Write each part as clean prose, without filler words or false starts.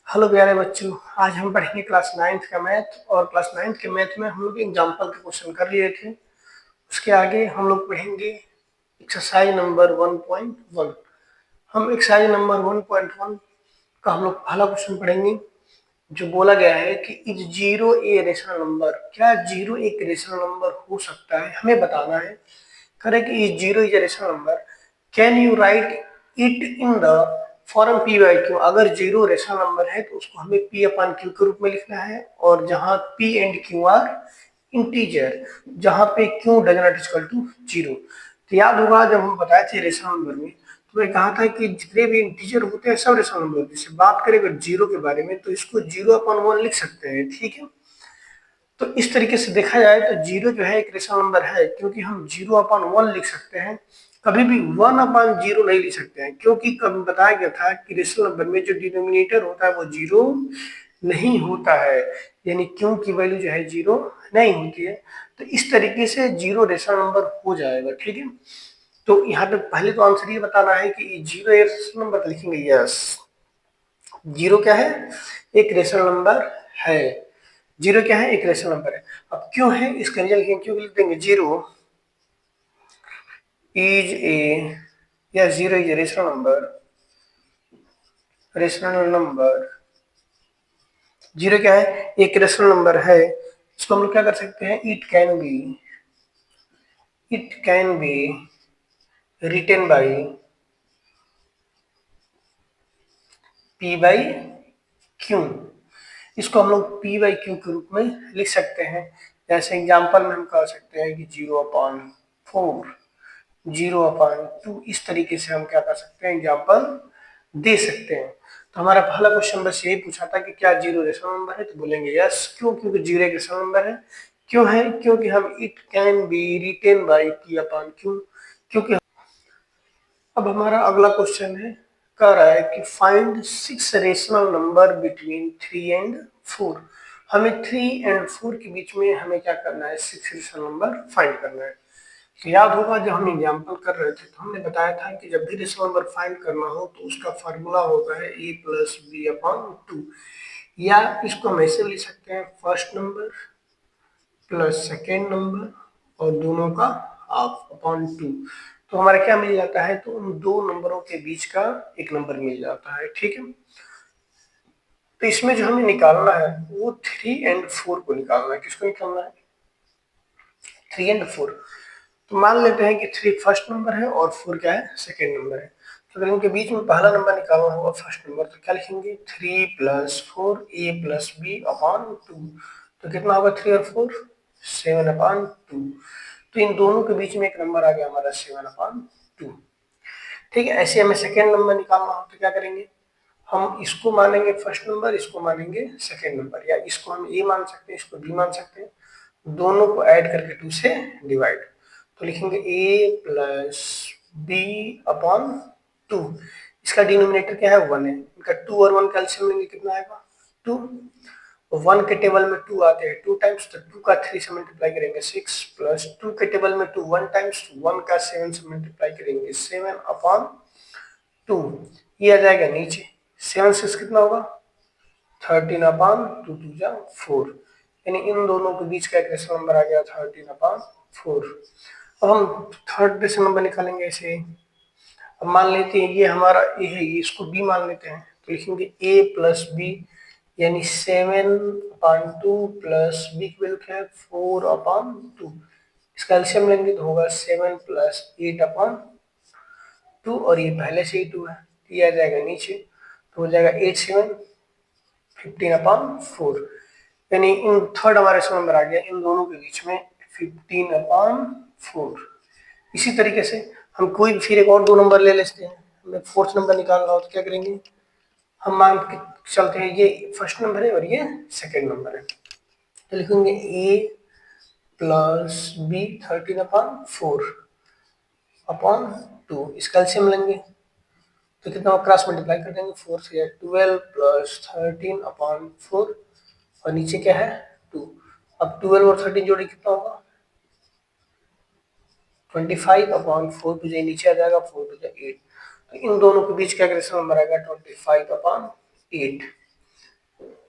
Hello प्यारे बच्चों, आज हम पढ़ेंगे क्लास 9th का मैथ। और क्लास 9th के मैथ में हम लोग एग्जाम्पल के क्वेश्चन कर लिए थे। उसके आगे हम लोग पढ़ेंगे एक्सरसाइज नंबर 1.1। हम एक्सरसाइज नंबर 1.1 का हम लोग पहला क्वेश्चन पढ़ेंगे, जो बोला गया है कि is zero a rational number. क्या जीरो एक रेशनल नंबर हो सकता है, हमें बताना है। करें कि is zero is a rational number, can you right it in the form P by Q. अगर जीरो रेशनल नंबर है तो उसको हमें पी अपान क्यू के रूप में लिखना है, और जहां P and Q are integer, जहां पे Q does not equal to zero. तो याद होगा जब हम बताए थे रेशनल नंबर में, तो मैं कहा था कि जितने भी इंटीजर होते हैं सब रेशनल नंबर होते हैं। जैसे बात करें अगर जीरो के बारे में, तो इसको जीरो अपॉन वन लिख सकते हैं, ठीक है। तो इस तरीके से देखा जाए तो जीरो जो है एक रेशनल नंबर है, क्योंकि हम जीरो अपॉन वन लिख सकते हैं। कभी भी वन अपॉन जीरो नहीं लिख सकते हैं, क्योंकि कभी बताया गया था कि रेशनल नंबर में जो डिनोमिनेटर होता है वो जीरो नहीं होता है, यानी क्यू की वैल्यू जो है जीरो नहीं होती है। तो इस तरीके से जीरो रेशनल नंबर हो जाएगा, ठीक है। तो यहाँ पे पहले तो आंसर ये बताना है कि जीरो एक रेशनल नंबर लिखेंगे, यस। जीरो क्या है, एक रेशनल नंबर है। जीरो क्या है, एक रेशनल नंबर है। अब क्यों है, इसका रिजल्ट क्यों लिख देंगे, जीरो इज ए, या zero is a rational number. Rational number zero क्या है, एक रेशनल नंबर है। इसको हम लोग क्या कर सकते हैं, it can be written by P by Q. इसको हम लोग पी बाई क्यू के रूप में लिख सकते हैं। जैसे एग्जांपल में हम कह सकते हैं कि zero upon four, zero upon two, इस तरीके से हम क्या कर सकते हैं, एग्जाम्पल दे सकते हैं। तो हमारा पहला क्वेश्चन बस यही पूछा था कि क्या जीरो रेशनल नंबर है, तो बोलेंगे यस। क्यों, क्योंकि जीरो एक रेशनल नंबर है। क्यों है, क्योंकि हम it can be written by P upon Q, क्योंकि। अब हमारा अगला क्वेश्चन है, कह रहा है कि find six rational number between 3 and 4। हमें 3 एंड 4 के बीच में हमें क्या करना है, सिक्स रेशनल नंबर फाइंड करना है। तो याद होगा जब हम एग्जाम्पल कर रहे थे तो हमने बताया था कि जब भी रेशनल नंबर फाइंड करना हो तो उसका फार्मूला होता है ए प्लस बी अपॉन टू। या इसको हम ऐसे लिख सकते हैं, first number plus second number और दोनों का हाफ अपॉन टू। तो हमारा क्या मिल जाता है, तो उन दो नंबरों के बीच का एक नंबर मिल जाता है, ठीक है। तो इसमें जो हमें निकालना है वो 3 एंड 4 को निकालना है। किसको निकालना है, 3 एंड 4। तो मान लेते हैं कि 3 फर्स्ट नंबर है और 4 क्या है, सेकेंड नंबर है। तो अगर इनके बीच में पहला नंबर निकालना होगा, फर्स्ट नंबर, तो क्या लिखेंगे, 3 प्लस 4 ए प्लस बी अपॉन टू। तो कितना होगा, 3 और 4 7 अपॉन टू। तो इन दोनों के बीच में एक नंबर आ गया हमारा 7 अपॉन टू, ठीक है। ऐसे हमें सेकेंड नंबर निकालना हो तो क्या करेंगे, हम इसको मानेंगे फर्स्ट नंबर, इसको मानेंगे सेकेंड नंबर, या इसको हम ए मान सकते हैं, इसको बी मान सकते हैं। दोनों को ऐड करके 2 से डिवाइड। तो लिखेंगे ए प्लस बी अपॉन टू। इसका डिनोमिनेटर क्या है, 1 है। इनका 2 और 1 कैल्सियम लेंगे, कितना आएगा, 2। 1 के टेबल में 2 आते हैं 2 टाइम्स, तो 2 का 3 से मल्टीप्लाई करेंगे 6, प्लस 2 के टेबल में 2 1 टाइम्स, 1 का 7 से मल्टीप्लाई करेंगे 7 अपॉन 2। ये आ जाएगा नीचे, 7 6 कितना होगा, 13 अपॉन 2 2 जा 4। यानी इन दोनों के बीच का एक रेशनल नंबर आ गया 13 अपॉन 4। अब हम थर्ड रेशनल नंबर निकालेंगे ऐसे। अब मान लेते हैं ये हमारा ए है, ये इसको बी मान लेते हैं, तो लिखेंगे ए प्लस बी, यानी 7 अपॉन 2 प्लस बी की वैल्यू क्या है, 4 अपॉन 2। इसका एलसीएम लेंगे तो होगा 7 प्लस 8 अपॉन 2, और ये पहले से ही 2 है, ये आ जाएगा नीचे, तो हो जाएगा 8 7 15 अपॉन 4। यानी इन थर्ड हमारा रेशनल नंबर आ गया इन दोनों के बीच में 15 अपॉन 4। इसी तरीके से हम कोई फिर एक और दो नंबर ले लेते हैं। हमें फोर्थ नंबर निकालना हो तो क्या करेंगे, हम मान के चलते हैं ये फर्स्ट नंबर है और ये सेकेंड नंबर है, तो लिखेंगे ए प्लस बी 13 अपॉन 4 अपॉन 2। इसका एलसीएम लेंगे तो कितना, क्रॉस मल्टीप्लाई कर देंगे, 4 से 12 प्लस 13 अपॉन 4, और नीचे क्या है 2। अब 12 और 13 जोड़े कितना होगा, 25 अपॉन 4 टू जाए नीचे आ जाएगा, 4 टू जाए 8। तो इन दोनों के बीच का रेशनल नंबर आएगा 25 अपॉन 8।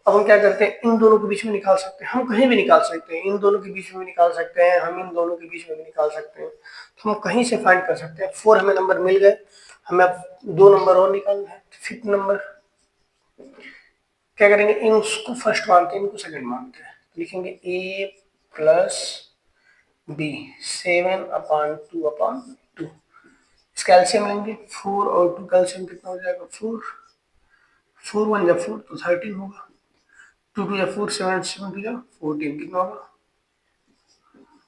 अब हम क्या करते हैं, इन दोनों के बीच में निकाल सकते हैं, हम कहीं भी निकाल सकते हैं, इन दोनों के बीच में भी निकाल सकते हैं, हम इन दोनों के बीच में भी निकाल सकते हैं, तो हम कहीं से फाइंड कर सकते हैं। 4 हमें नंबर मिल गए, हमें अब 2 नंबर और निकालना है। फिफ्थ नंबर क्या करेंगे, इनको फर्स्ट मानते हैं, इनको सेकंड मानते हैं, लिखेंगे a प्लस बी 7/2/2। इसका एलसीएम लेंगे, 4 और 2 का एलसीएम कितना हो जाएगा, 4, 4 1 या 4 तो 13 होगा, 2 2 या 4, 7 7 2 या 14, कितना होगा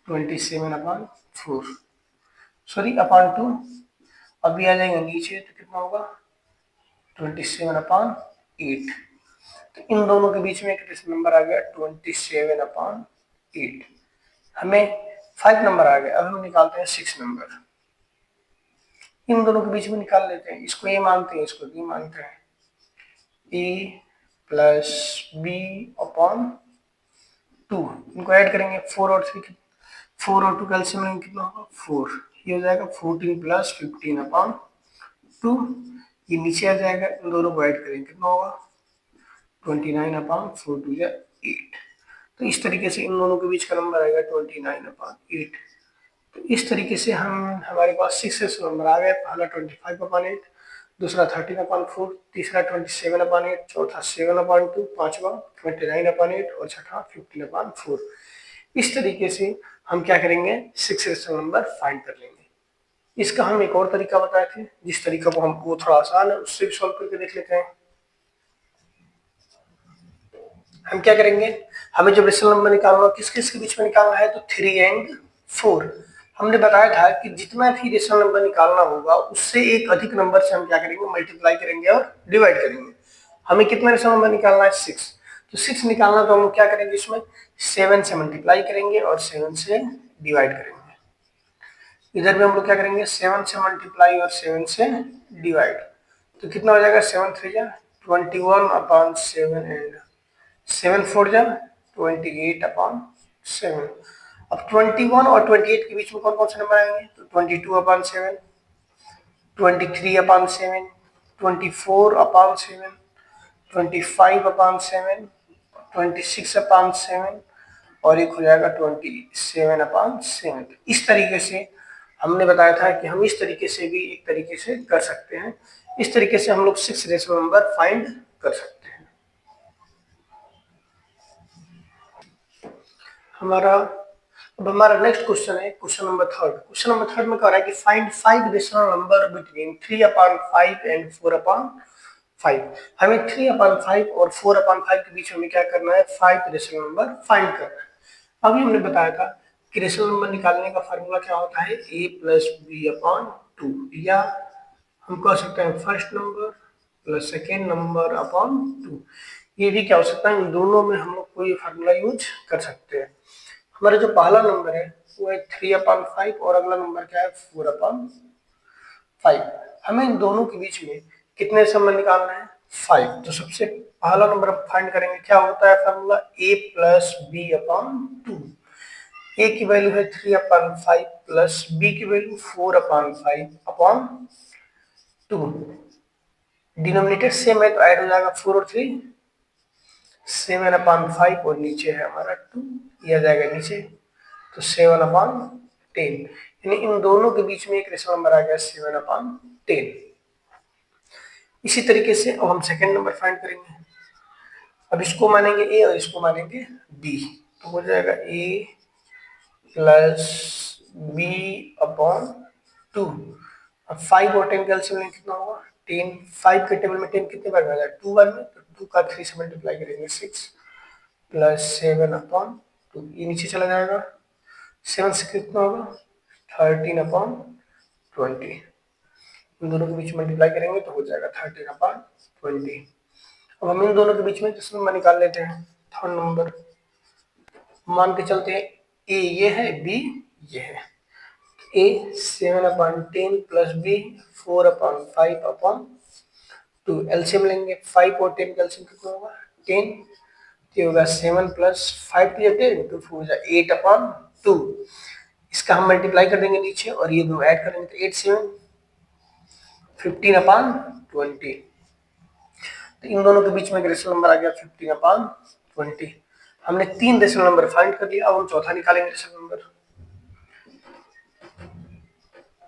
27/4, सॉरी अपॉन 2। अभी आ जाएगा नीचे तो कितना होगा 27/8। तो इन दोनों के बीच में एक नंबर आ गया 27/8। हमें 5 नंबर आ गया, अब हम निकालते हैं 6 नंबर। इन दोनों के बीच में निकाल लेते हैं, इसको ए मानते हैं, इसको बी मानते हैं, ए प्लस बी अपॉन 2, इनको ऐड करेंगे 4 और 3, 4 और 2 का एलसीएम लेंगे कितना होगा 4, ये हो जाएगा 14 प्लस 15/2, ये नीचे आ जाएगा, इन दोनों को ऐड करेंगे कितना होगा 29/4 2 या 8। तो इस तरीके से इन दोनों के बीच का नंबर आएगा 29/8। तो इस तरीके से हम हमारे पास 6 नंबर आ गए, पहला 25/8, दूसरा 13/4, तीसरा 27/8, चौथा 7/2, पांचवा 29/8 और छठा 15/4। इस तरीके से हम क्या करेंगे, 6 नंबर फाइंड कर लेंगे। इसका हम एक और तरीका बताए थे, जिस तरीका को हम वो थोड़ा आसान है, उससे भी सॉल्व करके देख लेते हैं। हम क्या करेंगे, हमें जब रेशनल नंबर निकालना किस किस के बीच में निकालना है, तो 3 एंड 4। हमने बताया था कि जितना भी रेशनल नंबर निकालना होगा उससे एक अधिक नंबर से हम क्या करेंगे, मल्टीप्लाई करेंगे और डिवाइड करेंगे। हमें कितना रेशनल नंबर निकालना है 6, तो 6 निकालना तो हम क्या करेंगे, इसमें 7 से मल्टीप्लाई करेंगे और 7 से डिवाइड करेंगे। इधर भी हम लोग क्या करेंगे, 7 से मल्टीप्लाई और 7 से डिवाइड, तो कितना हो जाएगा 7 3 जा 21/7 एंड 7 4 जा 28/7। अब 21 और 28 के बीच में कौन कौन से नंबर आएंगे, तो 22/7, 23/7, 24/7, 25/7, 26/7 और एक हो जाएगा 27/7। इस तरीके से हमने बताया था कि हम इस तरीके से भी एक तरीके से कर सकते हैं। इस तरीके से हम लोग 6 रेशनल नंबर फाइंड कर सकते हैं। अब हमारा नेक्स्ट क्वेश्चन है question number third. Question number third में कह रहा है कि find 5 rational number between 3/5 and 4/5। हमें 3/5 और 4/5 के बीच में क्या करना है, 5 रेशनल नंबर फाइंड करना है। अभी हमने बताया था कि रेशनल नंबर निकालने का फार्मूला क्या होता है, a प्लस बी अपॉन 2, या हम कह सकते हैं first number plus second number upon 2। ये भी क्या हो सकता है, इन दोनों में हम लोग कोई फार्मूला यूज कर सकते हैं। हमारा जो पहला नंबर है वो है 3/5 और अगला नंबर क्या है 4/5। हमें इन दोनों के बीच में कितने नंबर निकालना है, 5। तो सबसे पहला नंबर हम फाइंड करेंगे, क्या होता है formula, a plus B upon 2। a की वैल्यू है 3/5 प्लस b की वैल्यू 4/5 अपॉन 2। डिनोमिनेटर सेम है तो ऐड हो जाएगा 4 और 3, 7/5 और नीचे है हमारा 2, ये आ जाएगा नीचे, तो 7/10। यानी इन दोनों के बीच में एक रेशनल नंबर आ गया 7/10। इसी तरीके से अब हम सेकेंड नंबर फाइंड करेंगे। अब इसको मानेंगे a और इसको मानेंगे b, तो हो जाएगा a प्लस बी अपॉन 2। अब 5 और 10 का एलसीएम लेंगे कितना होगा 10। 5 के टेबल में 10 कितने बार में आ जाएगा 2 बार में, तो 2 का 3 से मल्टीप्लाई करेंगे 6 प्लस 7/2, ये नीचे चला जाएगा, 7 से कितना होगा 13/20। इन दोनों के बीच मल्टीप्लाई करेंगे तो हो जाएगा 13/20। अब हम इन दोनों के बीच में जिस नंबर निकाल लेते हैं, थर्ड नंबर मान के चलते हैं, ए ये है बी ये है। ए 7/10 प्लस बी 4/5/2। एलसीएम लेंगे, 5 और 10 का एलसीएम कितना होगा 10, तो होगा 7 प्लस 5 to 10 तो हो जाएगा 8/2। इसका हम मल्टीप्लाई कर देंगे नीचे और ये दो ऐड करेंगे तो 8 7 15/20। तो इन दोनों के बीच में रेशनल नंबर आ गया 15/20। हमने 3 रेशनल नंबर फाइंड कर लिया। अब हम चौथा निकालेंगे रेशनल नंबर।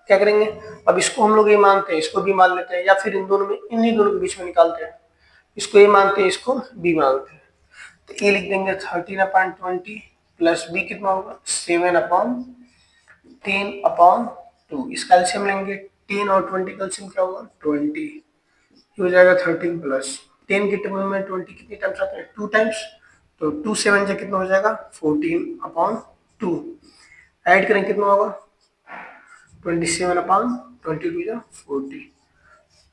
क्या करेंगे, अब इसको हम लोग ये मानते हैं, इसको भी मान लेते हैं, या फिर इन दोनों में, इन्हीं दोनों के बीच में निकालते हैं। इसको ए मानते हैं, इसको बी मानते हैं। तो ए लिख देंगे 13/20 प्लस बी कितना होगा 7/10/2। इसका एलसीएम लेंगे, 10 और 20 का एलसीएम क्या होगा 20, हो जाएगा 13 प्लस 10 के टर्म में 20 कितनी टाइम्स आते हैं 2 टाइम्स, तो 2 7 से कितना हो जाएगा 14/2। ऐड करें कितना होगा 27/22 या 40।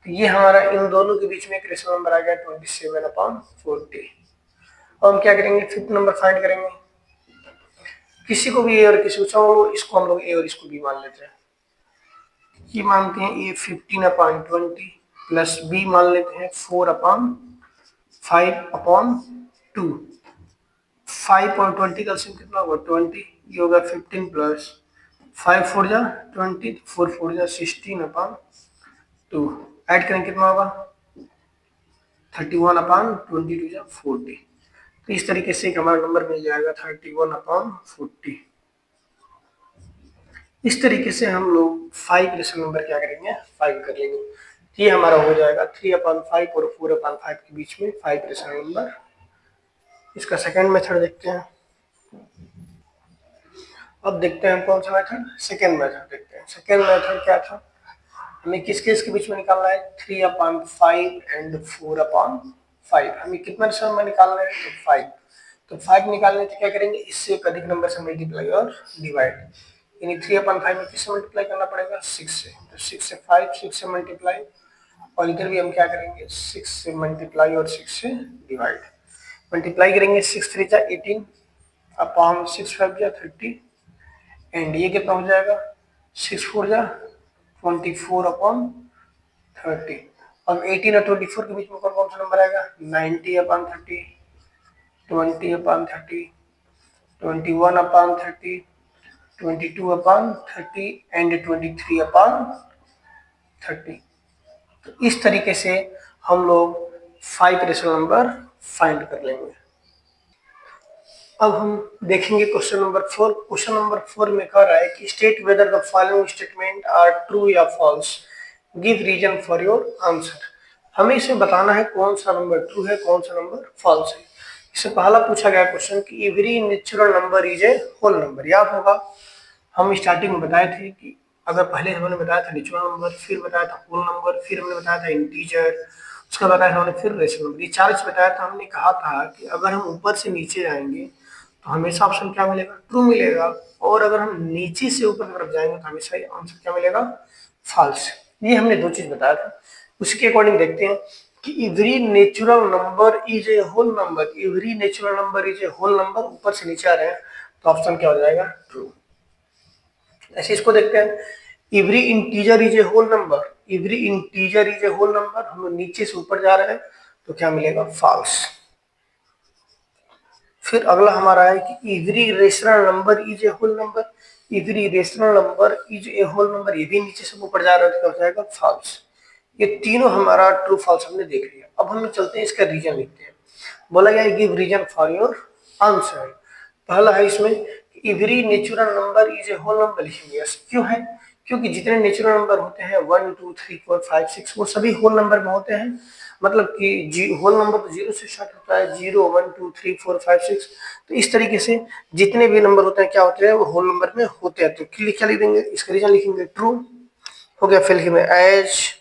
तो ये हमारा इन दोनों के बीच में एक रेशनल नंबर आ गया 27/40। और हम क्या करेंगे, फिफ्थ नंबर फाइंड करेंगे। किसी को भी ए और किसी को, इसको हम लोग ए और इसको बी मान लेते हैं। ये मानते हैं ए 15/20 प्लस बी मान लेते हैं 4/5/2। 5 और 20 का एलसीएम कितना होगा 20, ये होगा 15 प्लस 5 4 जा 20, 4 4 जा 16/2। ऐड करें कितना होगा 31/22 जा 40। तो इस तरीके से हमारा नंबर मिल जाएगा 31/40। इस तरीके से हम लोग 5 रेशनल नंबर क्या करेंगे 5 कर लेंगे। ये हमारा हो जाएगा 3/5 और 4/5 के बीच में 5 रेशनल नंबर। इसका सेकंड मेथड देखते हैं। अब देखते हैं कौन सा मेथड, सेकंड मेथड देखते हैं। सेकंड मेथड क्या था, हमें किस किस के बीच में निकालना है 3/5 एंड 4/5। हमें कितना रेशनल नंबर निकालना है तो 5। तो 5 निकालने से क्या करेंगे, इससे एक अधिक नंबर से मल्टीप्लाई और डिवाइड, यानी 3/5 में किससे मल्टीप्लाई करना पड़ेगा 6 से, तो 6 से 5, 6 से मल्टीप्लाई, और इधर भी हम क्या करेंगे 6 से मल्टीप्लाई और 6 से डिवाइड। मल्टीप्लाई करेंगे 6 3 जा 18 अपॉन 6 5 जा 30, एंड ये कितना हो जाएगा 6 4 जा 24/30। अब 18 और 24 के बीच में कौन कौन सा नंबर आएगा 90/30, 20/30, 21/30, 22/30 एंड 23/30। तो इस तरीके से हम लोग 5 रेशनल नंबर फाइंड कर लेंगे। अब हम देखेंगे क्वेश्चन नंबर 4। क्वेश्चन नंबर 4 में कह रहा है कि state whether the following statement are true या false, give reason for your answer. हमें इसे बताना है कौन सा नंबर ट्रू है कौन सा नंबर फॉल्स है। इससे पहला पूछा गया क्वेश्चन कि every natural number is a whole number. याद होगा हम स्टार्टिंग में बताए थे कि अगर पहले हमने बताया था नेचुरल नंबर, फिर बताया था होल नंबर, फिर हमने बताया था इंटीजर, उसका बताया था हमने फिर रेशनल नंबर, ये 4 बताया था। हमने कहा था कि अगर हम ऊपर से नीचे जाएंगे तो हमेशा ऑप्शन क्या मिलेगा ट्रू मिलेगा, और अगर हम नीचे से ऊपर की तरफ जाएंगे तो हमेशा आंसर क्या मिलेगा फॉल्स। ये हमने 2 चीज बताया था। उसी के अकॉर्डिंग देखते हैं कि every natural number is a whole number, every natural number is a whole number, ऊपर से नीचे आ रहे हैं तो ऑप्शन क्या हो जाएगा ट्रू। ऐसे इसको देखते हैं, every integer is a whole number, every integer is a whole number, हम लोग नीचे से ऊपर जा रहे हैं तो क्या मिलेगा फॉल्स। फिर अगला हमारा है कि every rational number is a whole number, every rational number is a whole number, ये भी नीचे से ऊपर जा रहा है तो क्या हो जाएगा फॉल्स। ये तीनों हमारा ट्रू फॉल्स हमने देख लिया। अब हम चलते हैं इसका रीजन लिखते हैं। बोला गया give reason for your answer. पहला है इसमें every natural number is a whole number लिखेंगे। क्यों है, क्योंकि जितने नेचुरल नंबर होते हैं 1 2 3 4 5 6 वो सभी होल नंबर में होते हैं। मतलब कि होल नंबर तो 0 से स्टार्ट होता है, 0 1 2 3 4 5 6। तो इस तरीके से जितने भी नंबर होते हैं क्या होते हैं वो होल नंबर में होते हैं। तो क्या लिख देंगे, इसका रीजन लिखेंगे ट्रू हो गया। फिर लिखेंगे as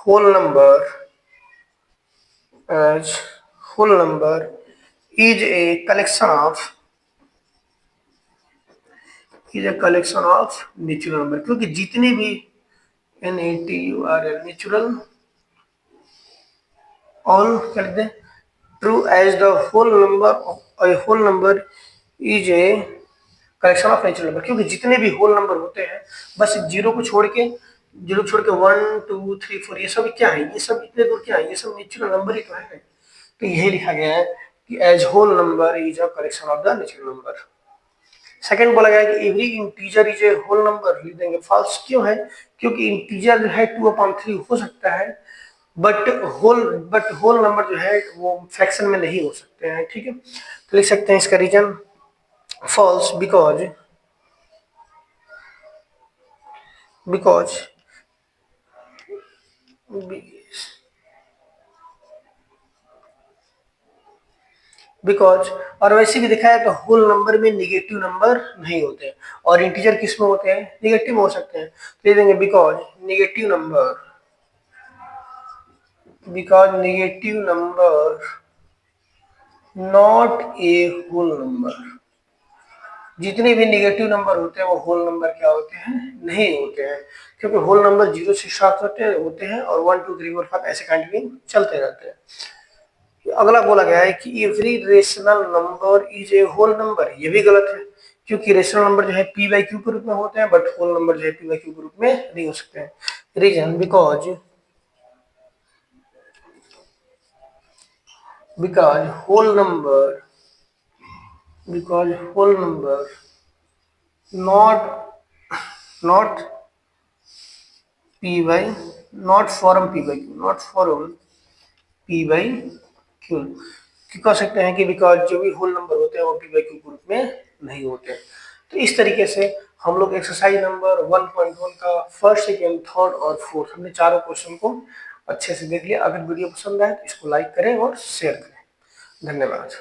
whole number, as whole number is a collection of natural number, क्योंकि जितने भी NATURL नेचुरल ऑल क्या लिखते हैं true as the whole number is a collection of natural number, क्योंकि जितने भी होल नंबर होते हैं बस जीरो को छोड़ के 1 2 3 4 ये सब क्या है, ये सब इतने दूर क्या है, ये सब नेचुरल नंबर ही तो है। तो यही लिखा गया है कि as whole number is a collection of the natural number. Second बोला गया कि every integer is a whole number, लिख देंगे फॉल्स। क्यों है, क्योंकि इंटीजर जो है 2/3 हो सकता है, बट होल नंबर जो है वो फ्रैक्शन में नहीं हो सकते हैं, ठीक है। तो लिख सकते हैं इसका रीजन फॉल्स, बिकॉज बिकॉज और वैसे भी देखा है तो होल नंबर में निगेटिव नंबर नहीं होते हैं, और इंटीजर किस में होते हैं, निगेटिव हो सकते हैं। तो ये देंगे because negative number not a whole number. जितने भी निगेटिव नंबर होते हैं वो होल नंबर क्या होते हैं, नहीं होते हैं, क्योंकि होल नंबर 0 से स्टार्ट होते हैं और 1 2 3 4 5 ऐसे कंटिन्यू चलते रहते हैं। अगला बोला गया है कि every rational number is a whole number, ये भी गलत है, क्योंकि रेशनल नंबर जो है पी बाई क्यू के रूप में होते हैं, बट होल नंबर जो है पी बाई क्यू के रूप में नहीं हो सकते हैं। Reason because whole number not not P by not form P by Q, not form P by Q, कह सकते हैं कि बिकॉज जो भी होल नंबर होते हैं वो पी बाई क्यू ग्रुप में नहीं होते। तो इस तरीके से हम लोग एक्सरसाइज नंबर 1.1 का फर्स्ट, सेकेंड, थर्ड और फोर्थ हमने चारों क्वेश्चन को अच्छे से देख लिया। अगर वीडियो पसंद आए तो इसको लाइक करें और शेयर करें। धन्यवाद।